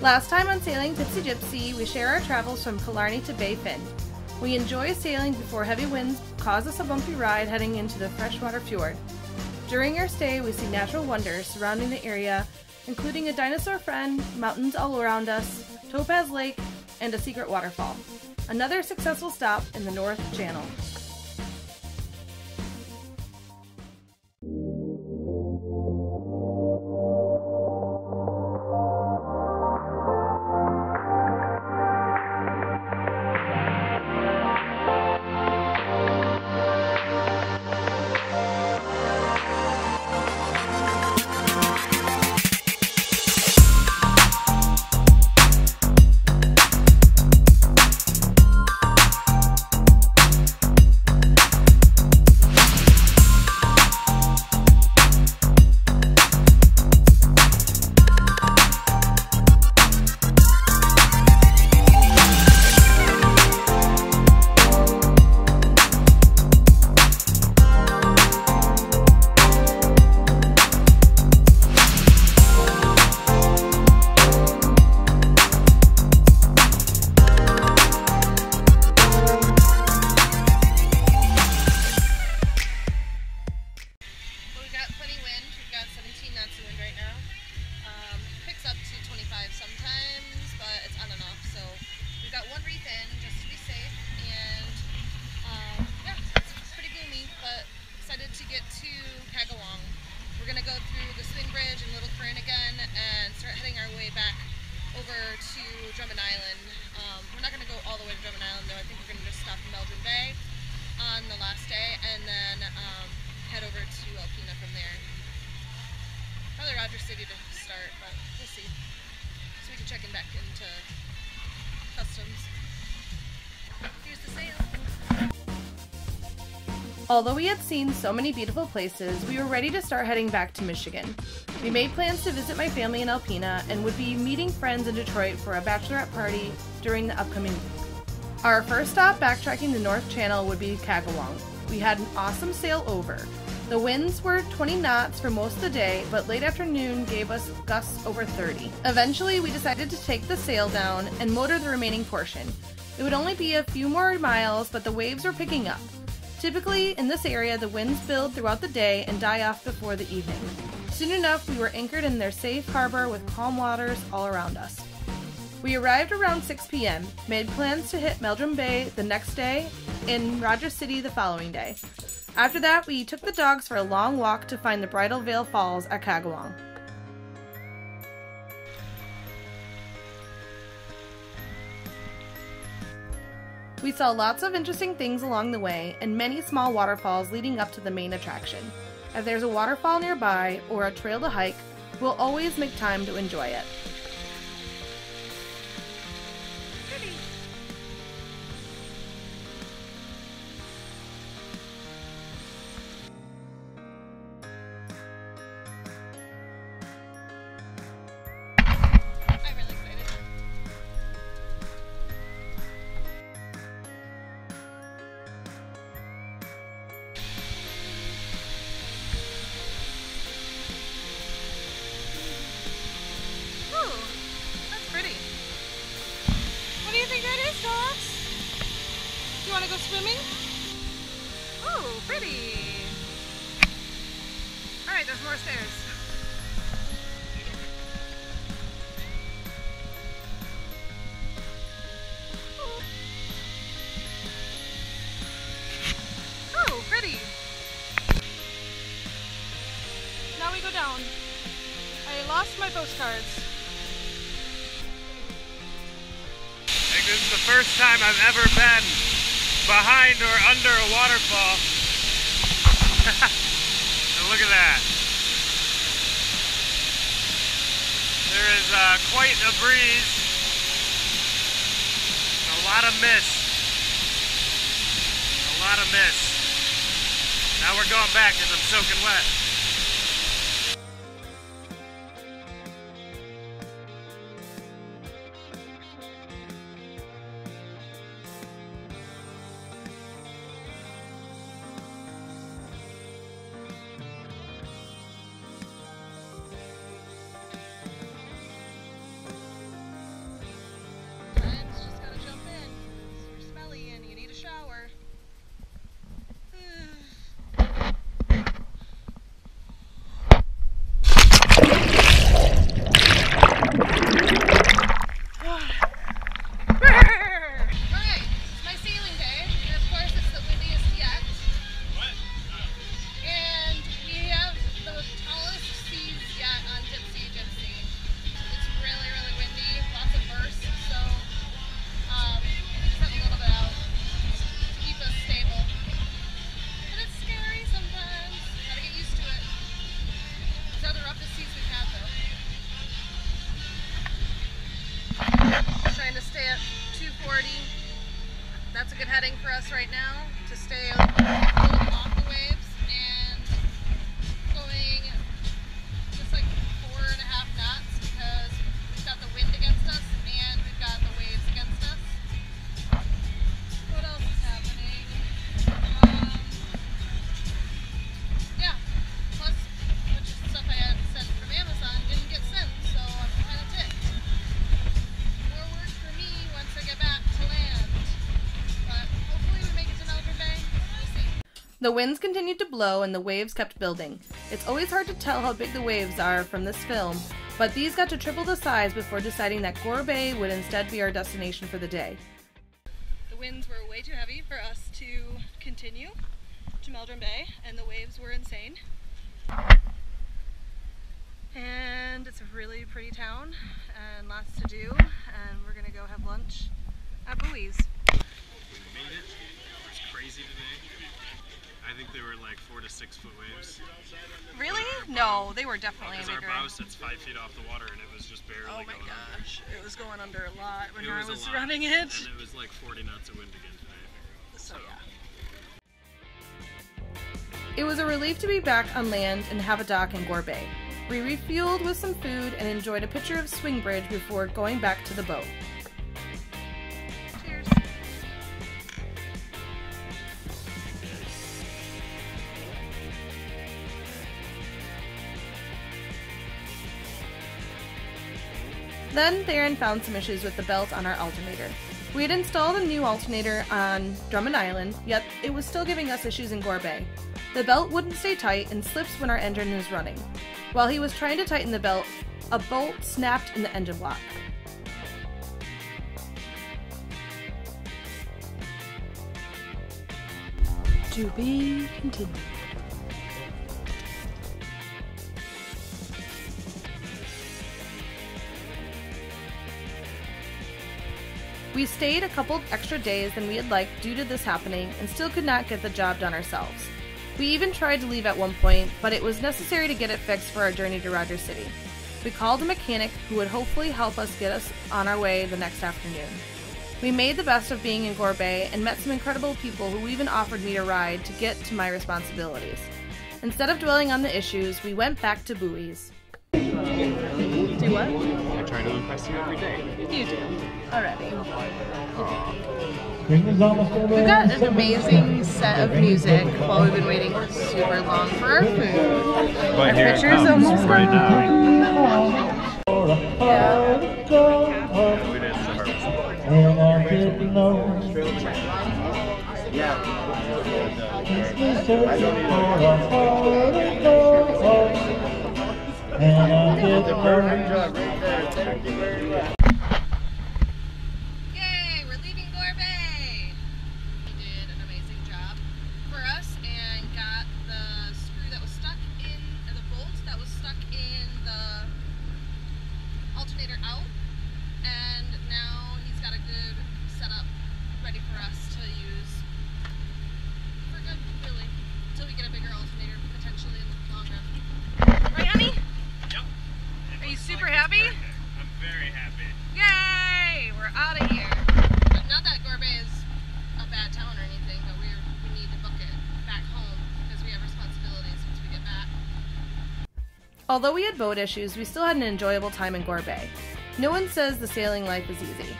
Last time on Sailing Tipsy Gypsy, we share our travels from Killarney to Bay Fin. We enjoy sailing before heavy winds cause us a bumpy ride heading into the freshwater fjord. During our stay, we see natural wonders surrounding the area, including a dinosaur friend, mountains all around us, Topaz Lake, and a secret waterfall. Another successful stop in the North Channel. Kagawong. We're going to go through the swing bridge and Little Current again and start heading our way back over to Drummond Island. We're not going to go all the way to Drummond Island though. I think we're going to just stop in Meldrum Bay on the last day and then head over to Alpena from there. Probably Rogers City to start, but we'll see. So we can check in back into customs. Here's the sail. Although we had seen so many beautiful places, we were ready to start heading back to Michigan. We made plans to visit my family in Alpena and would be meeting friends in Detroit for a bachelorette party during the upcoming week. Our first stop backtracking the North Channel would be Kagawong. We had an awesome sail over. The winds were 20 knots for most of the day, but late afternoon gave us gusts over 30. Eventually, we decided to take the sail down and motor the remaining portion. It would only be a few more miles, but the waves were picking up. Typically, in this area, the winds build throughout the day and die off before the evening. Soon enough, we were anchored in their safe harbor with calm waters all around us. We arrived around 6 p.m., made plans to hit Meldrum Bay the next day and Rogers City the following day. After that, we took the dogs for a long walk to find the Bridal Veil Falls at Kagawong. We saw lots of interesting things along the way and many small waterfalls leading up to the main attraction. If there's a waterfall nearby or a trail to hike, we'll always make time to enjoy it. What do you think that is, dogs? Do you want to go swimming? Oh, pretty. Alright, there's more stairs. Oh, pretty. Now we go down. I lost my postcards. This is the first time I've ever been behind or under a waterfall. And look at that. There is quite a breeze. A lot of mist. A lot of mist. Now we're going back because I'm soaking wet. good heading for us right now to stay a little off the waves and going just like 4.5 knots because we've got the wind against us and we've got the waves against us. What else is happening? Yeah, plus a bunch of stuff I had sent from Amazon didn't get sent, so I'm kind of ticked. More work for me once I get back to land, but hopefully we make it to Meldrum Bay. We'll see. The winds continued to blow and the waves kept building. It's always hard to tell how big the waves are from this film, but these got to triple the size before deciding that Gore Bay would instead be our destination for the day. The winds were way too heavy for us to continue to Meldrum Bay, and the waves were insane. And it's a really pretty town and lots to do, and we're gonna go have lunch at Buoys. We made it. It was crazy today. I think they were like 4 to 6 foot waves. Really? No, they were definitely Because our bigger. bow sits 5 feet off the water and it was just barely Oh my going gosh, it was going under a lot when under. I It was a lot. running it. And it was like 40 knots of wind again today. So yeah. It was a relief to be back on land and have a dock in Gore Bay. We refueled with some food and enjoyed a picture of Swing Bridge before going back to the boat. Cheers. Then Theron found some issues with the belt on our alternator. We had installed a new alternator on Drummond Island, yet it was still giving us issues in Gore Bay. The belt wouldn't stay tight and slips when our engine was running. While he was trying to tighten the belt, a bolt snapped in the engine block. To be continued. We stayed a couple extra days than we had liked due to this happening and still could not get the job done ourselves. We even tried to leave at one point, but it was necessary to get it fixed for our journey to Rogers City. We called a mechanic who would hopefully help us get us on our way the next afternoon. We made the best of being in Gore Bay and met some incredible people who even offered me a ride to get to my responsibilities. Instead of dwelling on the issues, we went back to Buoys. Do what? I try to impress you every day. You do. Already. We've got an amazing set of music while we've been waiting super long for our food. But Our here it picture's comes almost right gone. now. Yeah. We did the Yay, we're leaving Gore Bay! He did an amazing job for us and got the screw that was stuck in, or the bolt that was stuck in the alternator out, and now he's got a good setup ready for us to use for good, really, until we get a bigger alternator potentially in the long run. Right, honey? Yep. Are you super happy? I'm very happy. Yay! We're out of here. But not that Gore Bay is a bad town or anything, but we need to book it back home because we have responsibilities once we get back. Although we had boat issues, we still had an enjoyable time in Gore Bay. No one says the sailing life is easy.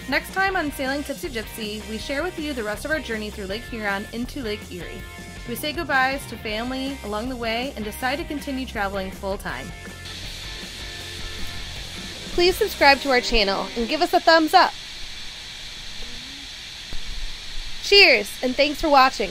Next time on Sailing Tipsy Gypsy, we share with you the rest of our journey through Lake Huron into Lake Erie. We say goodbyes to family along the way and decide to continue traveling full time. Please subscribe to our channel and give us a thumbs up. Cheers, and thanks for watching.